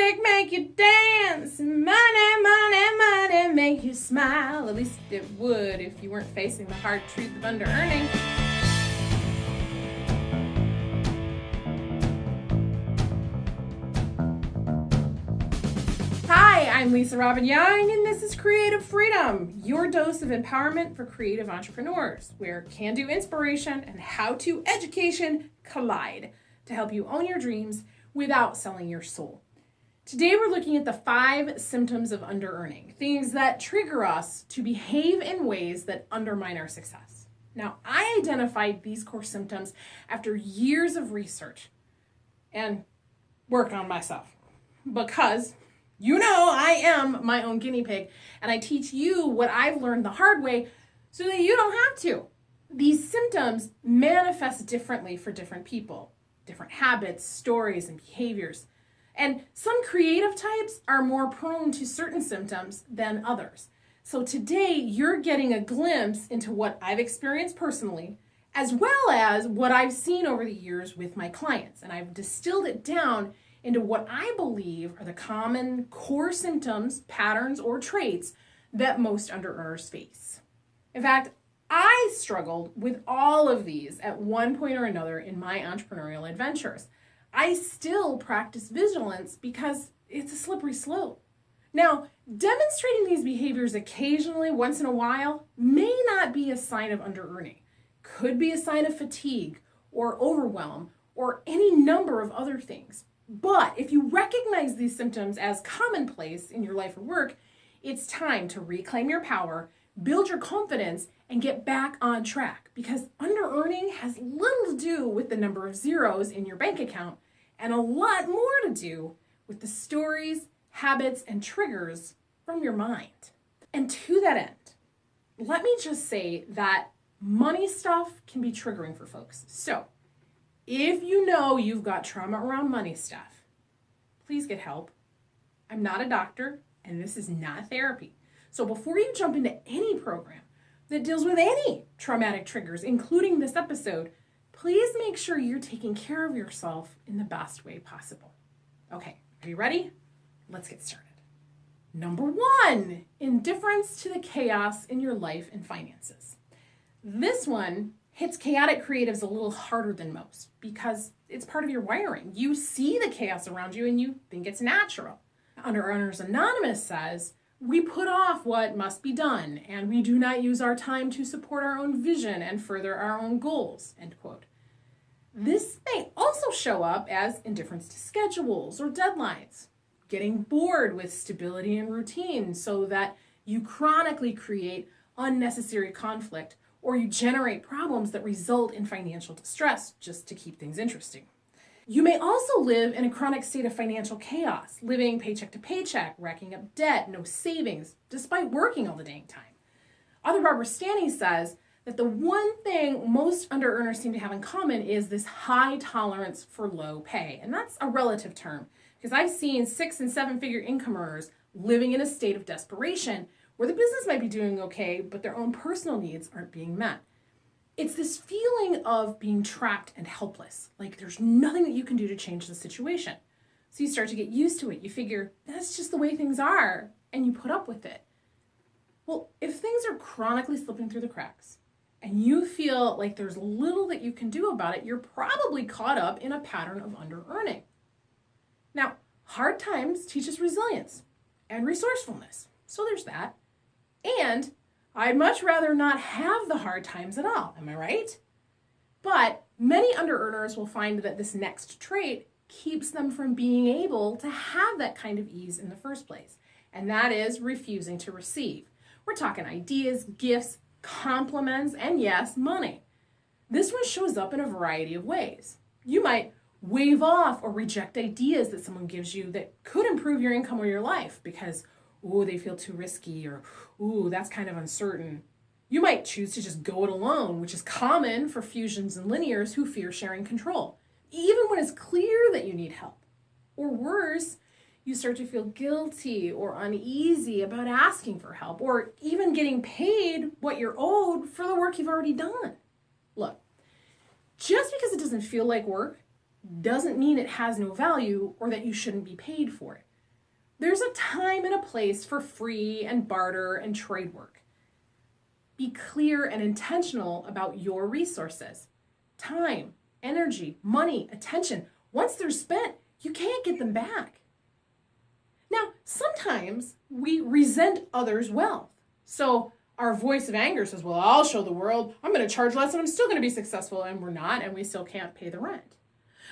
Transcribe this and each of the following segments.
music make you dance. Money, money, money make you smile. At least it would if you weren't facing the hard truth of under-earning. Hi, I'm Lisa Robbin Young, and this is Creative Freedom, your dose of empowerment for creative entrepreneurs, where can-do inspiration and how-to education collide to help you own your dreams without selling your soul. Today we're looking at the 5 symptoms of under-earning, things that trigger us to behave in ways that undermine our success. Now, I identified these core symptoms after years of research and work on myself because I am my own guinea pig, and I teach you what I've learned the hard way so that you don't have to. These symptoms manifest differently for different people, different habits, stories, and behaviors. And some creative types are more prone to certain symptoms than others. So today, you're getting a glimpse into what I've experienced personally, as well as what I've seen over the years with my clients. And I've distilled it down into what I believe are the common core symptoms, patterns, or traits that most under-earners face. In fact, I struggled with all of these at one point or another in my entrepreneurial adventures. I still practice vigilance because it's a slippery slope. Now, demonstrating these behaviors occasionally, once in a while, may not be a sign of under-earning. Could be a sign of fatigue or overwhelm or any number of other things. But if you recognize these symptoms as commonplace in your life or work, it's time to reclaim your power, build your confidence, and get back on track, because under-earning has little to do with the number of zeros in your bank account and a lot more to do with the stories, habits, and triggers from your mind. And to that end, let me just say that money stuff can be triggering for folks. So if you know you've got trauma around money stuff, please get help. I'm not a doctor, and this is not therapy. So before you jump into any program that deals with any traumatic triggers, including this episode, please make sure you're taking care of yourself in the best way possible. Okay, are you ready? Let's get started. Number 1, indifference to the chaos in your life and finances. This one hits chaotic creatives a little harder than most because it's part of your wiring. You see the chaos around you and you think it's natural. Under-Earners Anonymous says, "We put off what must be done, and we do not use our time to support our own vision and further our own goals," end quote. This may also show up as indifference to schedules or deadlines, getting bored with stability and routine so that you chronically create unnecessary conflict, or you generate problems that result in financial distress just to keep things interesting. You may also live in a chronic state of financial chaos, living paycheck to paycheck, racking up debt, no savings, despite working all the dang time. Author Barbara Stanny says that the one thing most under-earners seem to have in common is this high tolerance for low pay. And that's a relative term, because I've seen 6- and 7-figure income earners living in a state of desperation where the business might be doing okay, but their own personal needs aren't being met. It's this feeling of being trapped and helpless, like there's nothing that you can do to change the situation. So you start to get used to it. You figure, that's just the way things are, and you put up with it. Well, if things are chronically slipping through the cracks, and you feel like there's little that you can do about it, you're probably caught up in a pattern of under-earning. Now, hard times teach us resilience and resourcefulness, so there's that. And I'd much rather not have the hard times at all, am I right? But many under-earners will find that this next trait keeps them from being able to have that kind of ease in the first place, and that is refusing to receive. We're talking ideas, gifts, compliments, and yes, money. This one shows up in a variety of ways. You might wave off or reject ideas that someone gives you that could improve your income or your life because they feel too risky, or that's kind of uncertain. You might choose to just go it alone, which is common for fusions and linears who fear sharing control, even when it's clear that you need help. Or worse, you start to feel guilty or uneasy about asking for help, or even getting paid what you're owed for the work you've already done. Look, just because it doesn't feel like work doesn't mean it has no value or that you shouldn't be paid for it. There's a time and a place for free and barter and trade work. Be clear and intentional about your resources. Time, energy, money, attention. Once they're spent, you can't get them back. Now, sometimes we resent others' wealth. So our voice of anger says, well, I'll show the world, I'm going to charge less and I'm still going to be successful. And we're not, and we still can't pay the rent.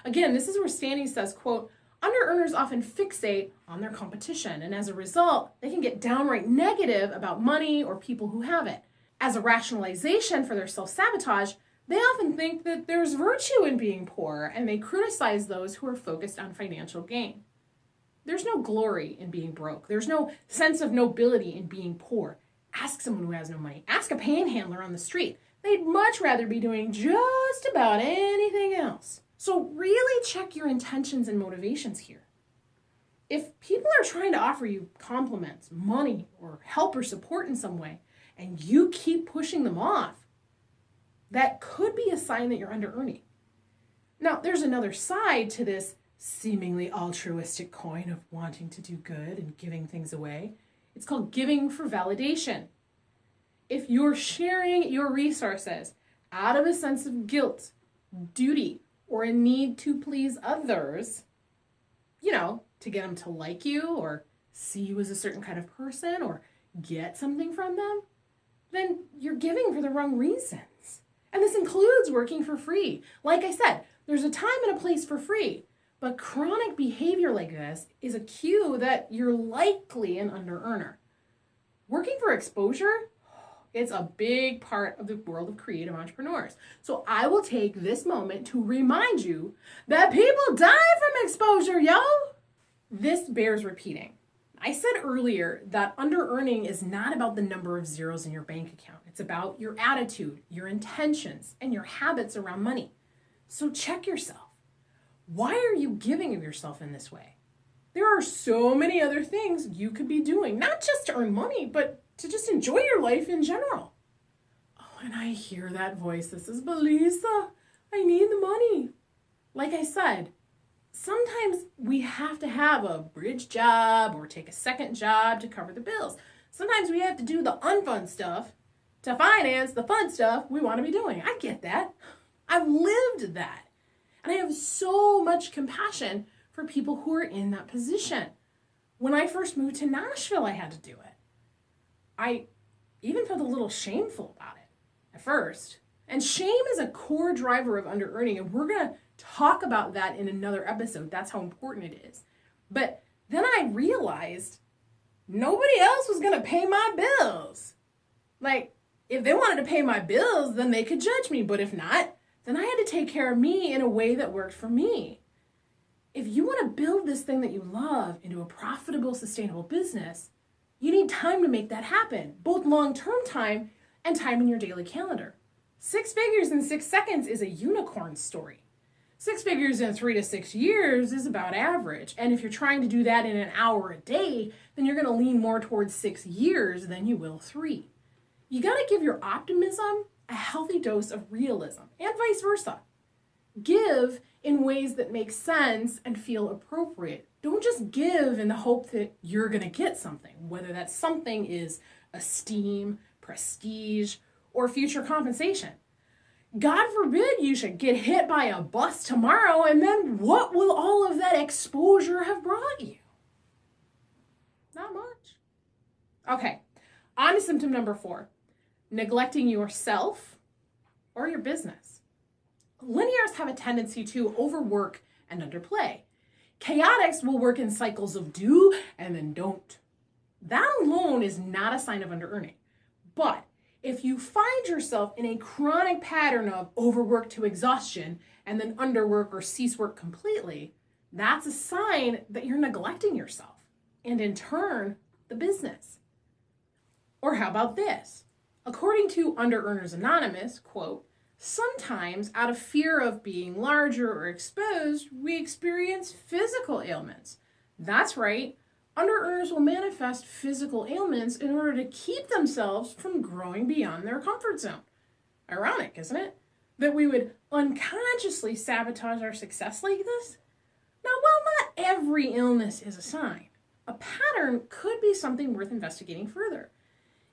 Again, this is where Stanley says, quote, under-earners often fixate on their competition. And as a result, they can get downright negative about money or people who have it. As a rationalization for their self-sabotage, they often think that there's virtue in being poor, and they criticize those who are focused on financial gain. There's no glory in being broke. There's no sense of nobility in being poor. Ask someone who has no money. Ask a panhandler on the street. They'd much rather be doing just about anything else. So really check your intentions and motivations here. If people are trying to offer you compliments, money, or help or support in some way, and you keep pushing them off, that could be a sign that you're under-earning. Now, there's another side to this seemingly altruistic coin of wanting to do good and giving things away. It's called giving for validation. If you're sharing your resources out of a sense of guilt, duty, or a need to please others, to get them to like you or see you as a certain kind of person or get something from them, then you're giving for the wrong reasons. And this includes working for free. Like I said, there's a time and a place for free, but chronic behavior like this is a cue that you're likely an under-earner. Working for exposure, it's a big part of the world of creative entrepreneurs. So I will take this moment to remind you that people die from exposure, yo! This bears repeating. I said earlier that under-earning is not about the number of zeros in your bank account. It's about your attitude, your intentions, and your habits around money. So check yourself. Why are you giving of yourself in this way? There are so many other things you could be doing, not just to earn money, but to just enjoy your life in general. Oh, and I hear that voice that says, but Lisa, I need the money. Like I said, sometimes we have to have a bridge job or take a second job to cover the bills. Sometimes we have to do the unfun stuff to finance the fun stuff we want to be doing. I get that. I've lived that. And I have so much compassion for people who are in that position. When I first moved to Nashville, I had to do it. I even felt a little shameful about it at first. And shame is a core driver of under-earning, and we're going to talk about that in another episode. That's how important it is. But then I realized nobody else was going to pay my bills. Like, if they wanted to pay my bills, then they could judge me. But if not, then I had to take care of me in a way that worked for me. If you want to build this thing that you love into a profitable, sustainable business, you need time to make that happen, both long-term time and time in your daily calendar. 6 figures in 6 seconds is a unicorn story. 6 figures in 3 to 6 years is about average. And if you're trying to do that in an hour a day, then you're going to lean more towards 6 years than you will 3. You got to give your optimism a healthy dose of realism and vice versa. Give in ways that make sense and feel appropriate. Don't just give in the hope that you're going to get something, whether that something is esteem, prestige, or future compensation. God forbid you should get hit by a bus tomorrow, and then what will all of that exposure have brought you? Not much. Okay, on to symptom number 4, neglecting yourself or your business. Linears have a tendency to overwork and underplay. Chaotics will work in cycles of do and then don't. That alone is not a sign of under-earning. But if you find yourself in a chronic pattern of overwork to exhaustion and then underwork or cease work completely, that's a sign that you're neglecting yourself and in turn, the business. Or how about this? According to Underearners Anonymous, quote, sometimes out of fear of being larger or exposed, we experience physical ailments. That's right. Under-earners will manifest physical ailments in order to keep themselves from growing beyond their comfort zone. Ironic, isn't it? That we would unconsciously sabotage our success like this? Now, while not every illness is a sign, a pattern could be something worth investigating further.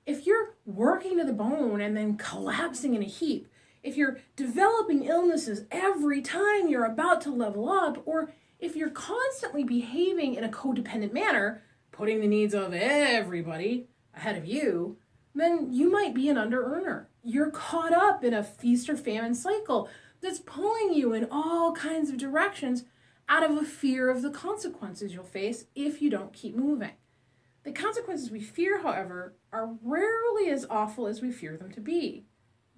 If you're working to the bone and then collapsing in a heap, if you're developing illnesses every time you're about to level up, or if you're constantly behaving in a codependent manner, putting the needs of everybody ahead of you, then you might be an under-earner. You're caught up in a feast or famine cycle that's pulling you in all kinds of directions out of a fear of the consequences you'll face if you don't keep moving. The consequences we fear, however, are rarely as awful as we fear them to be.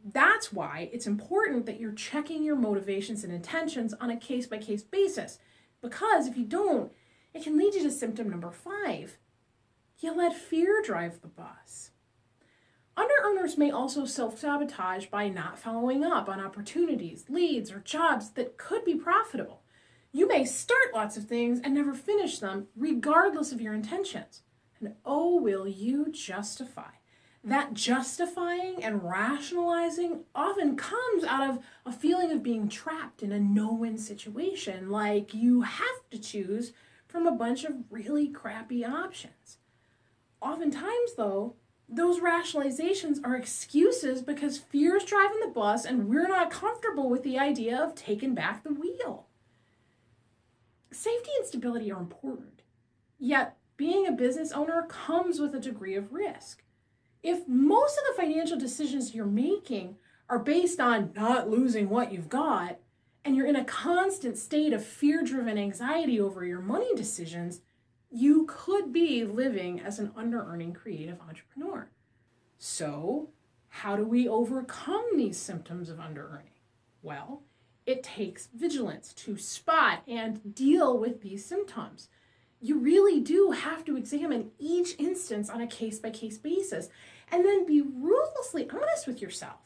That's why it's important that you're checking your motivations and intentions on a case-by-case basis, because if you don't, it can lead you to symptom number 5. You let fear drive the bus. Under-earners may also self-sabotage by not following up on opportunities, leads, or jobs that could be profitable. You may start lots of things and never finish them, regardless of your intentions. And oh, will you justify? That justifying and rationalizing often comes out of a feeling of being trapped in a no-win situation, like you have to choose from a bunch of really crappy options. Oftentimes, though, those rationalizations are excuses because fear is driving the bus and we're not comfortable with the idea of taking back the wheel. Safety and stability are important, yet being a business owner comes with a degree of risk. If most of the financial decisions you're making are based on not losing what you've got, and you're in a constant state of fear-driven anxiety over your money decisions, you could be living as an under-earning creative entrepreneur. So, how do we overcome these symptoms of under-earning? Well, it takes vigilance to spot and deal with these symptoms. You really do have to examine each instance on a case-by-case basis and then be ruthlessly honest with yourself.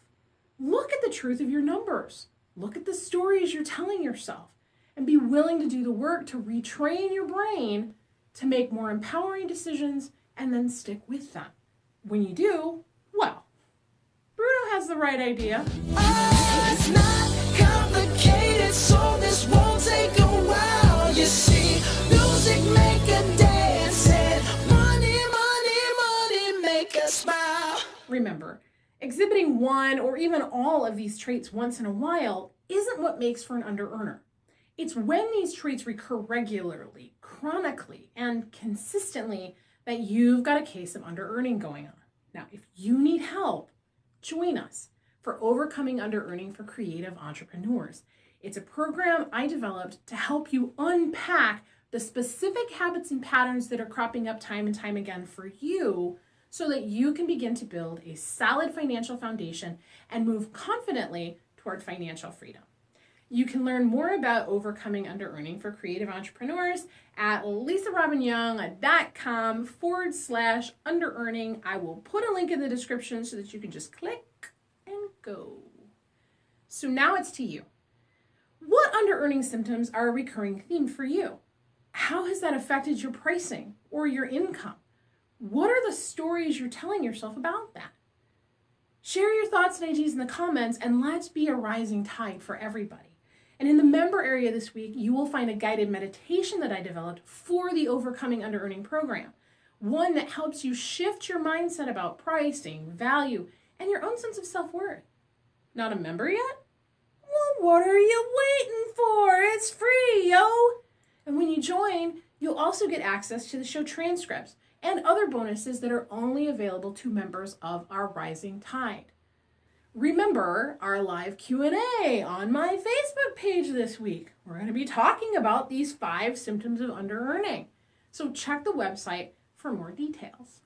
Look at the truth of your numbers. Look at the stories you're telling yourself and be willing to do the work to retrain your brain to make more empowering decisions and then stick with them. When you do, well, Bruno has the right idea. Oh, it's not complicated, so this won't take a while. You see, music make a dance and money, money, money make a smile. Remember, exhibiting one or even all of these traits once in a while isn't what makes for an under-earner. It's when these traits recur regularly, chronically, and consistently that you've got a case of under-earning going on. Now, if you need help, join us for Overcoming Under-Earning for Creative Entrepreneurs. It's a program I developed to help you unpack the specific habits and patterns that are cropping up time and time again for you so that you can begin to build a solid financial foundation and move confidently toward financial freedom. You can learn more about Overcoming Under-Earning for Creative Entrepreneurs at lisarobbinyung.com/under-earning. I will put a link in the description so that you can just click and go. So now it's to you. What under-earning symptoms are a recurring theme for you? How has that affected your pricing or your income? What are the stories you're telling yourself about that? Share your thoughts and ideas in the comments, and let's be a rising tide for everybody. And in the member area this week, you will find a guided meditation that I developed for the Overcoming Under-Earning program. One that helps you shift your mindset about pricing, value, and your own sense of self-worth. Not a member yet? Well, what are you waiting for? It's free, yo! And when you join, you'll also get access to the show transcripts and other bonuses that are only available to members of our Rising Tide. Remember our live Q&A on my Facebook page this week. We're going to be talking about these 5 symptoms of under-earning. So check the website for more details.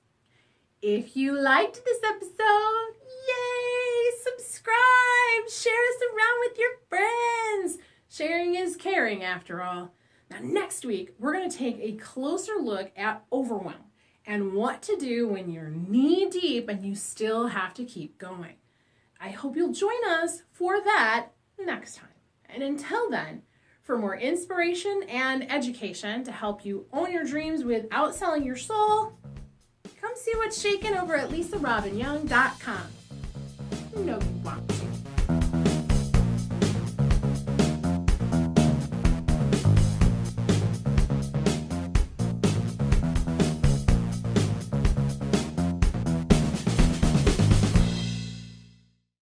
If you liked this episode, yay! Subscribe! Share us around with your friends! Sharing is caring, after all. Now, next week, we're going to take a closer look at overwhelm and what to do when you're knee-deep and you still have to keep going. I hope you'll join us for that next time. And until then, for more inspiration and education to help you own your dreams without selling your soul, come see what's shaking over at lisarobbinyung.com. You know you want to.